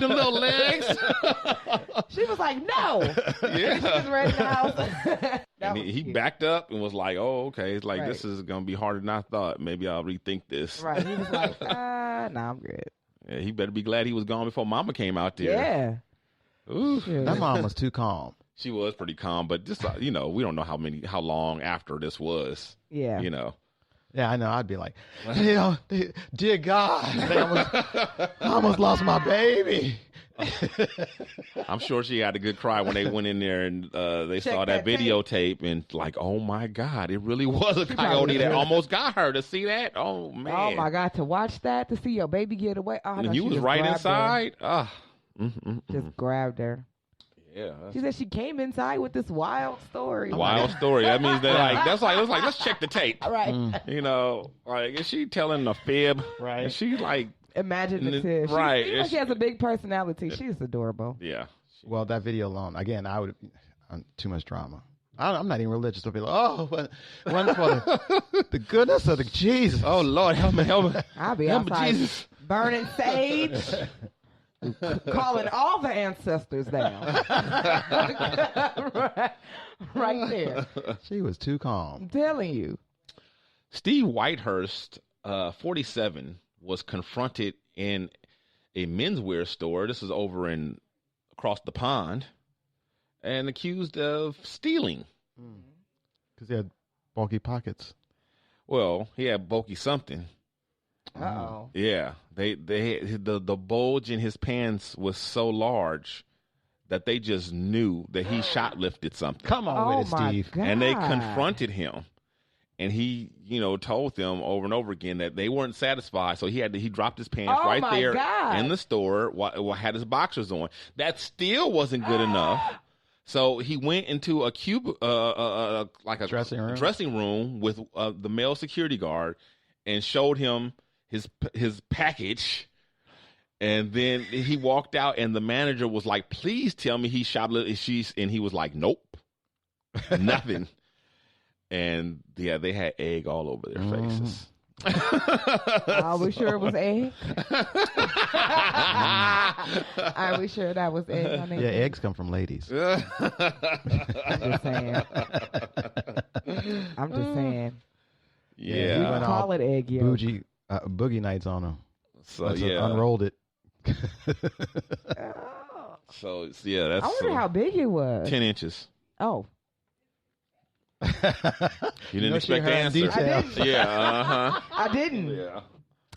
off them little legs. She was like, no. Yeah. She was ready to house. And he backed up and was like, oh, okay. It's like, Right. this is going to be harder than I thought. Maybe I'll rethink this. Right. He was like, nah, I'm good. Yeah, he better be glad he was gone before Mama came out there. Yeah. Ooh. That mom was too calm. She was pretty calm, but just, we don't know how long after this was. Yeah. Yeah, I know. I'd be like, dear God, I almost lost my baby. I'm sure she had a good cry when they went in there and they Check saw that that videotape and like, oh my God, it really was a coyote that almost got her. To see that, oh man, Oh my God, to watch that, to see your baby get away. Oh, and you was right inside. Just grabbed her. Yeah, She said she came inside with this wild story. wild story. That means that that's like let's check the tape. Right. Is she telling a fib? Right. Is she like Imaginative. Right. She seems like she has a big personality. She's adorable. yeah? Well, that video alone, again, I would too much drama. I'm not even religious. I'll be like, one for the goodness of the Jesus. Oh Lord, help me. I'll be Help me, outside Jesus. burning sage, calling all the ancestors down. right there. She was too calm. I'm telling you. Steve Whitehurst, 47, was confronted in a menswear store. This is over across the pond, and accused of stealing. Because he had bulky pockets. Well, he had bulky something. Uh-oh. Yeah, the bulge in his pants was so large that they just knew that he shoplifted something. Come on with it, my Steve. God. And they confronted him, and he, told them over and over again that they weren't satisfied. So he dropped his pants right my there God. in the store while had his boxers on. That still wasn't good enough. So he went into a like a dressing room with the male security guard and showed him his package. And then he walked out, and the manager was like, "Please tell me he shoplifted." And he was like, "Nope, nothing." And yeah, they had egg all over their faces. Are we sure it was egg? Are we sure that was egg on it? Yeah, eggs come from ladies. I'm just saying. I'm just saying. Yeah, We went call it egg yolk. Boogie nights on them. so yeah, Unrolled it. Oh. so yeah, that's I wonder how big it was. 10 inches. Oh. You didn't expect the I answer. didn't. Yeah, I didn't. yeah.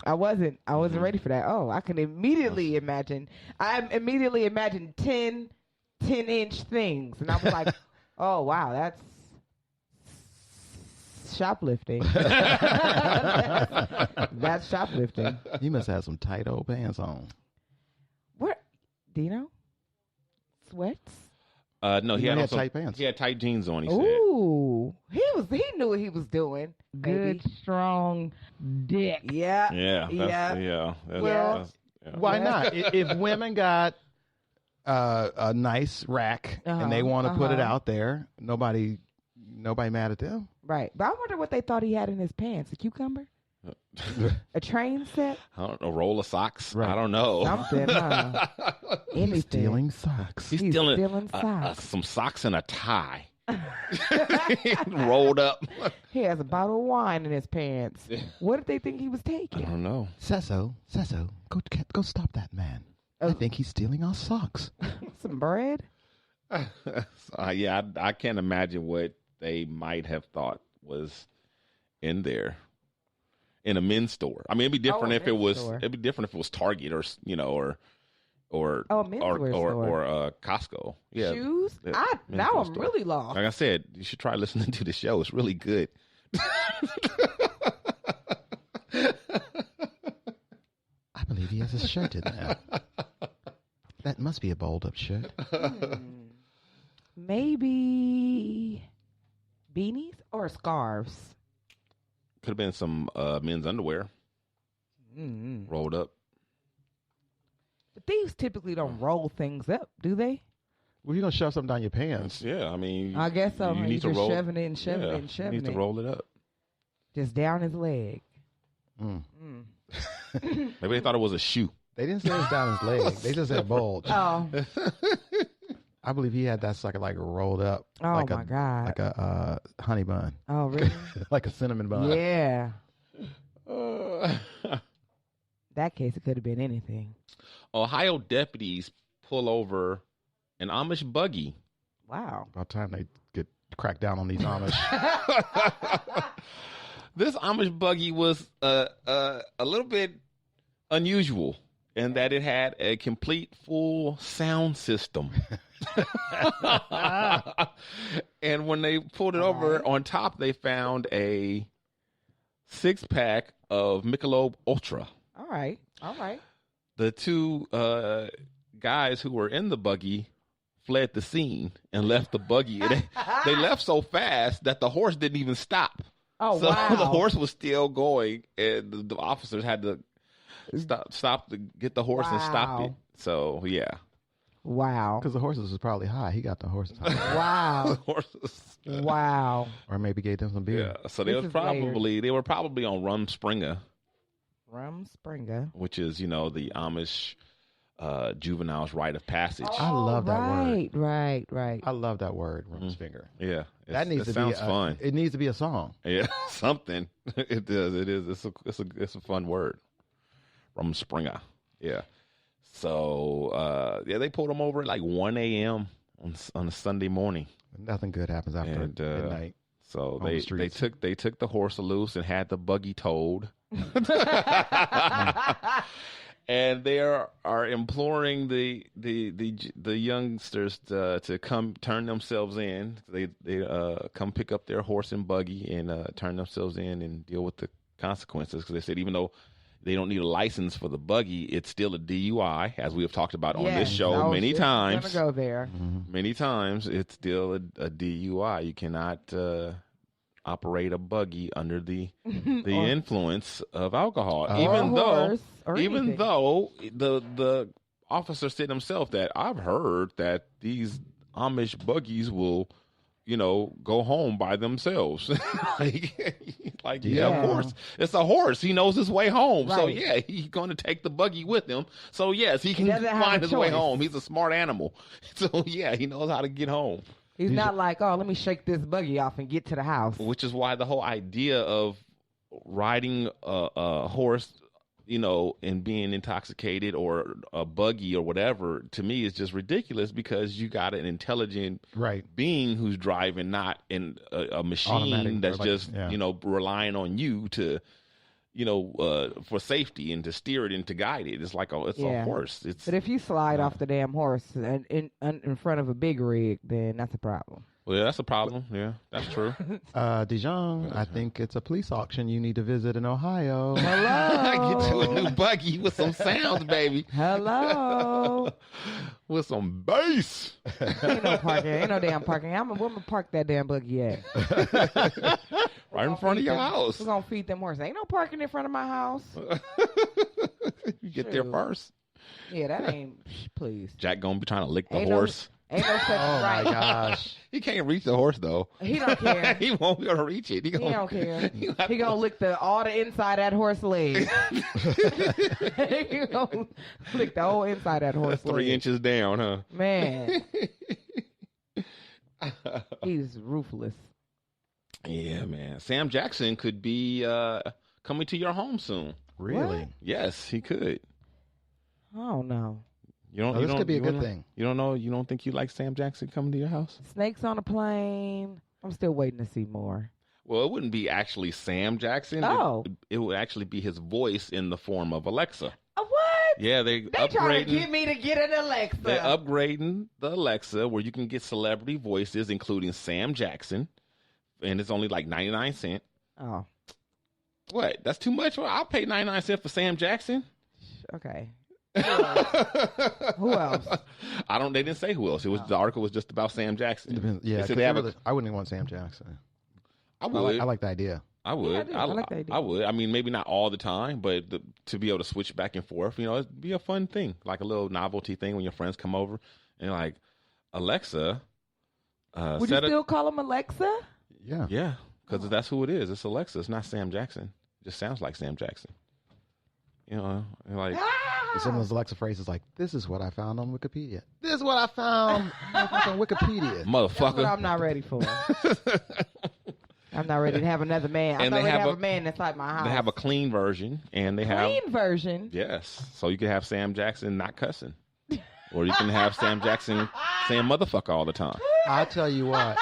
I wasn't ready for that. Oh, I can immediately imagine. I immediately imagined 10-inch things. And I was like, oh, wow, that's shoplifting. That's shoplifting. You must have some tight old pants on. What? Dino? Sweats? No, he had had tight pants. He had tight jeans on. He said. Ooh. He knew what he was doing. Good, strong dick. Yeah. Yeah. Yeah. Well, Why not? If women got a nice rack and they want to put it out there, nobody mad at them. Right. But I wonder what they thought he had in his pants. A cucumber? A train set? I don't know, a roll of socks. Right. I don't know. Something, huh? Anything. Stealing socks. He's He's stealing stealing socks. some socks and a tie. Rolled up. He has a bottle of wine in his pants. What did they think he was I taking? don't know. Cesso, go stop that man. I think he's stealing our socks. Some bread? Yeah, I can't imagine what they might have thought was in there. In a men's store. I mean, it'd be different if it was. store. It'd be different if it was Target or or menswear store. Costco. Yeah. Shoes? Yeah, Now menswear I'm store. really lost. Like I said, you should try listening to the show. It's really good. I believe he has a shirt in there. That must be a balled up shirt. Maybe beanies or scarves. Could have been some men's underwear rolled up. But thieves typically don't roll things up, do they? Well, you're going to shove something down your pants. Yeah, I mean, I guess so. You He's need to just roll. shoving it and shoving it and You shoving need to it. roll it up. Just down his leg. Maybe they thought it was a shoe. They didn't say it was down his leg. They just said bulge. Oh. I believe he had that sucker like rolled up. Oh, like my God. Like a honey bun. Oh, really? Like a cinnamon bun. Yeah. That case, it could have been anything. Ohio deputies pull over an Amish buggy. Wow. About time they get cracked down on these Amish. This Amish buggy was a little bit unusual in that it had a complete full sound system. And when they pulled it over, on top they found a 6-pack of Michelob Ultra. All right. The two guys who were in the buggy fled the scene and left the buggy. They left so fast that the horse didn't even stop. Oh, so wow. the horse was still going, and the officers had to stop to get the horse and stop it. So, yeah. Wow. Because the horses was probably high. He got the horses high. Wow. The horses. Wow. Or maybe gave them some beer. Yeah. So they were probably on Rum Springer. Rum Springer. Which is, the Amish juvenile's rite of passage. I love that word. Right. I love that word, Rumsfinger. Yeah. That needs to sounds be fun. It needs to be a song. Yeah, something. It does. It is. It's a fun word. Rumspringer. Yeah. So they pulled him over at like 1 a.m. on a Sunday morning. Nothing good happens after midnight. So they took the horse loose and had the buggy towed. And they are imploring the youngsters to come turn themselves in. They come pick up their horse and buggy and turn themselves in and deal with the consequences. Because they said even though they don't need a license for the buggy, it's still a DUI, as we have talked about on this show many times. Gonna go there. Many times, it's still a DUI. You cannot operate a buggy under the influence of alcohol, even though the officer said himself that I've heard that these Amish buggies will, go home by themselves. Of course, it's a horse. He knows his way home, so he's going to take the buggy with him. So yes, he can find his way home. He's a smart animal, so he knows how to get home. He's not like, let me shake this buggy off and get to the house. Which is why the whole idea of riding a horse, and being intoxicated or a buggy or whatever, to me is just ridiculous because you got an intelligent being who's driving, not in a machine automatic, that's just, relying on you to, for safety and to steer it and to guide it. It's like a horse. But if you slide off the damn horse and in front of a big rig, then that's a problem. Well, yeah, that's a problem. Yeah, that's true. Dijon, I think it's a police auction you need to visit in Ohio. Hello. Get you a new buggy with some sounds, baby. Hello. With some bass. Ain't no parking. Ain't no damn parking. Where am I park that damn buggy at? Right in front of your house. We're going to feed them horses. Ain't no parking in front of my house. You get there first. Yeah, that ain't, please. Jack going to be trying to lick the horse. Ain't no such right. Oh, my gosh. He can't reach the horse, though. He don't care. He won't be able to reach it. He don't care. He gonna lick all the inside of that horse leg. He gonna lick the whole inside of that horse leg. 3 inches down, huh? Man. He's ruthless. Yeah, man. Sam Jackson could be coming to your home soon. Really? What? Yes, he could. I don't know. This could be a good thing. You don't know? You don't think you like Sam Jackson coming to your house? Snakes on a plane. I'm still waiting to see more. Well, it wouldn't be actually Sam Jackson. Oh. It would actually be his voice in the form of Alexa. What? Yeah, they trying to get me to get an Alexa. They're upgrading the Alexa where you can get celebrity voices, including Sam Jackson, and it's only like 99 cents. Oh. What? That's too much? Well, I'll pay 99 cents for Sam Jackson. Okay. Who else? They didn't say who else. The article was just about Sam Jackson. Yeah, I wouldn't want Sam Jackson. I would. I like the idea. I would. Yeah, I like the idea. I would. I mean, maybe not all the time, but to be able to switch back and forth, it'd be a fun thing, like a little novelty thing when your friends come over and you're like, Alexa. Would you still call him Alexa? Yeah. Yeah, because that's who it is. It's Alexa. It's not Sam Jackson. It just sounds like Sam Jackson. Like. Some of those Alexa phrases like, "This is what I found on Wikipedia. This is what I found on Wikipedia." Motherfucker. That's what I'm not ready for. I'm not ready to have another man. I'm And not they ready to have have a man inside my house. They have a clean version, and they have clean version. yes. So you can have Sam Jackson not cussing, or you can have Sam Jackson saying motherfucker all the time. I'll tell you what.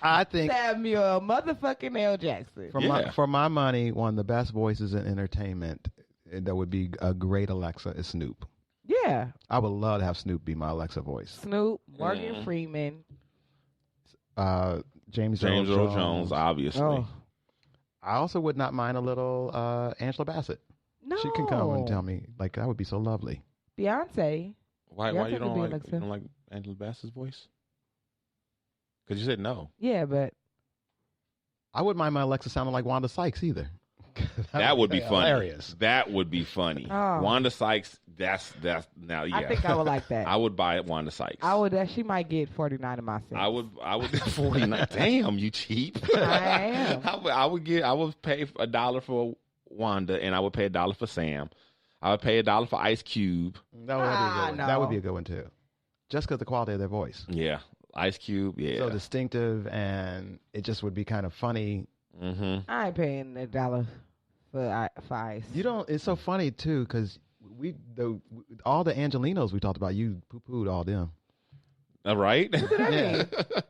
I think Samuel motherfucking L. Jackson. for my money, one of the best voices in entertainment that would be a great Alexa is Snoop. Yeah. I would love to have Snoop be my Alexa voice. Snoop, Morgan Freeman. James Earl Jones. Jones, obviously. Oh. I also would not mind a little Angela Bassett. No. She can come and tell me, like, that would be so lovely. Beyonce. Why Beyonce you don't could be like Alexa. you don't like Angela Bassett's voice? Because you said no. Yeah, but I wouldn't mind my Alexa sounding like Wanda Sykes either. That would be funny. Hilarious. That would be funny. Oh. Wanda Sykes. That's now. Yeah, I think I would like that. I would buy it. Wanda Sykes. I would. She might get 49 of my cents. I would 49. Damn, you cheap. I am. I would pay $1 for Wanda, and I would pay $1 for Sam. I would pay $1 for Ice Cube. That would be a good one. no. That would be a good one too. Just because the quality of their voice. Yeah, Ice Cube. Yeah. So distinctive, and it just would be kind of funny. Mm-hmm. I ain't paying $1 for Ice. You don't. It's so funny too because all the Angelinos we talked about, you poo-pooed all them. All right. Yeah.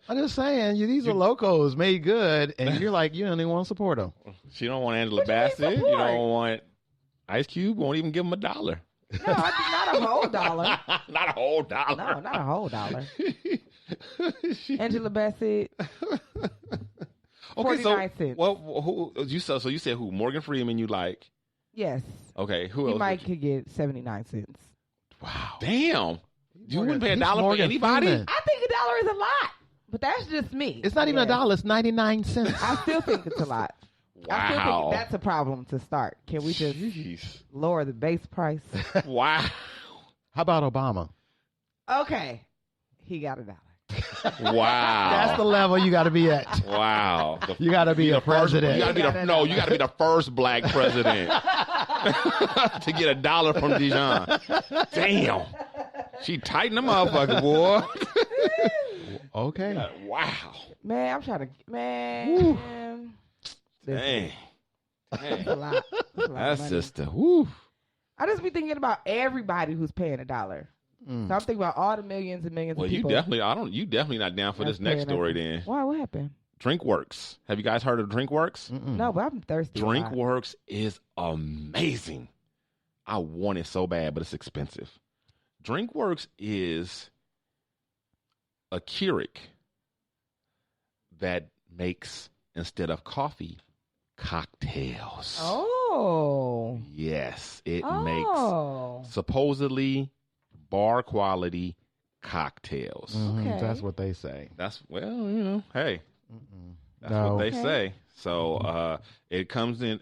I'm just saying, these are locals made good, and you're like, you don't even want to support them. She don't want Angela Bassett. You don't want Ice Cube. Won't even give him $1. No, not a whole dollar. Not a whole $1. No, not a whole dollar. Angela Bassett. Okay, 49 cents. who you so you said who? Morgan Freeman you like? Yes. Okay, who He else? might could get 79 cents. Wow. Damn. You Morgan- wouldn't pay he's $1 for Morgan anybody? Freeman. I think $1 is a lot, but that's just me. It's not even $1. It's 99 cents. I still think it's a lot. I still Wow. think that's a problem to start. Can we just Jeez. lower the base price? Wow. How about Obama? Okay. He got $1. Wow. That's the level you got to be at. Wow. You got to be a president. You got to be the first black president to get $1 from Dijon. Damn. She tightened the motherfucker, boy. Okay. Wow. Man, I'm trying to. Man. Dang. That's a lot. That's a lot That's of money. just a whoo. I just be thinking about everybody who's paying $1. So I'm thinking about all the millions and millions Well, of you people. you definitely not down for that's this next paying story nothing. then. Why? What happened? DrinkWorks. Have you guys heard of DrinkWorks? No, but I'm thirsty. a lot. DrinkWorks is amazing. I want it so bad, but it's expensive. DrinkWorks is a Keurig that makes, instead of coffee, cocktails. Oh. Yes, it Oh. makes supposedly bar quality cocktails. Okay. That's what they say. That's hey. That's No. what they Okay. say. So it comes in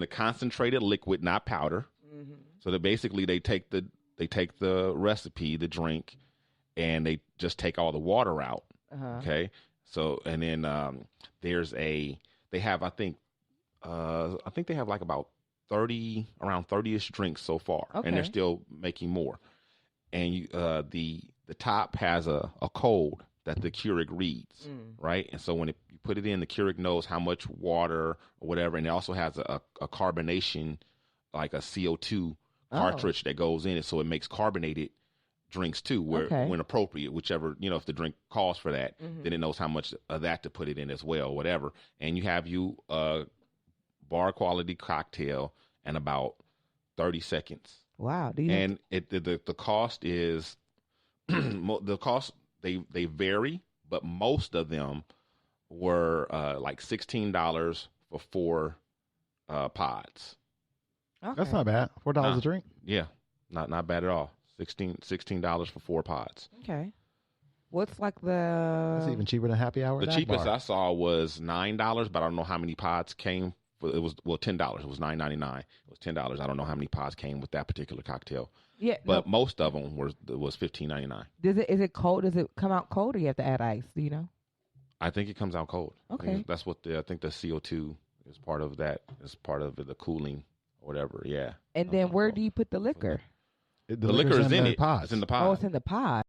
a concentrated liquid, not powder. Mm-hmm. So that basically they take the recipe, the drink, and they just take all the water out. Uh-huh. Okay. So and then they have I think they have like about around 30-ish drinks so far, and they're Okay. still making more. And you, the top has a code that the Keurig reads, right? And so when you put it in, the Keurig knows how much water or whatever, and it also has a carbonation, like a CO2 cartridge that goes in it, so it makes carbonated drinks too, where when appropriate, whichever, if the drink calls for that, then it knows how much of that to put it in as well, whatever. And you have a bar quality cocktail in about 30 seconds. Wow. And the cost is the cost they vary, but most of them were like $16 for 4 pods. Okay. That's not bad. $4 a drink. Yeah, not bad at all. $16 for 4 pods. Okay. What's like the? That's even cheaper than happy hour. The at that cheapest bar. I saw was $9, but I don't know how many pods came. It was $10. It was $9.99. It was $10. I don't know how many pods came with that particular cocktail, Yeah. but most of them was $15.99. Is it cold? Does it come out cold, or you have to add ice? Do you know? I think it comes out cold. Okay. That's what I think the CO2 is part of that. Is part of the cooling or whatever. Yeah. And then where do you put the liquor? The liquor is in the it. pods. It's in the Oh, pod. it's in the pod.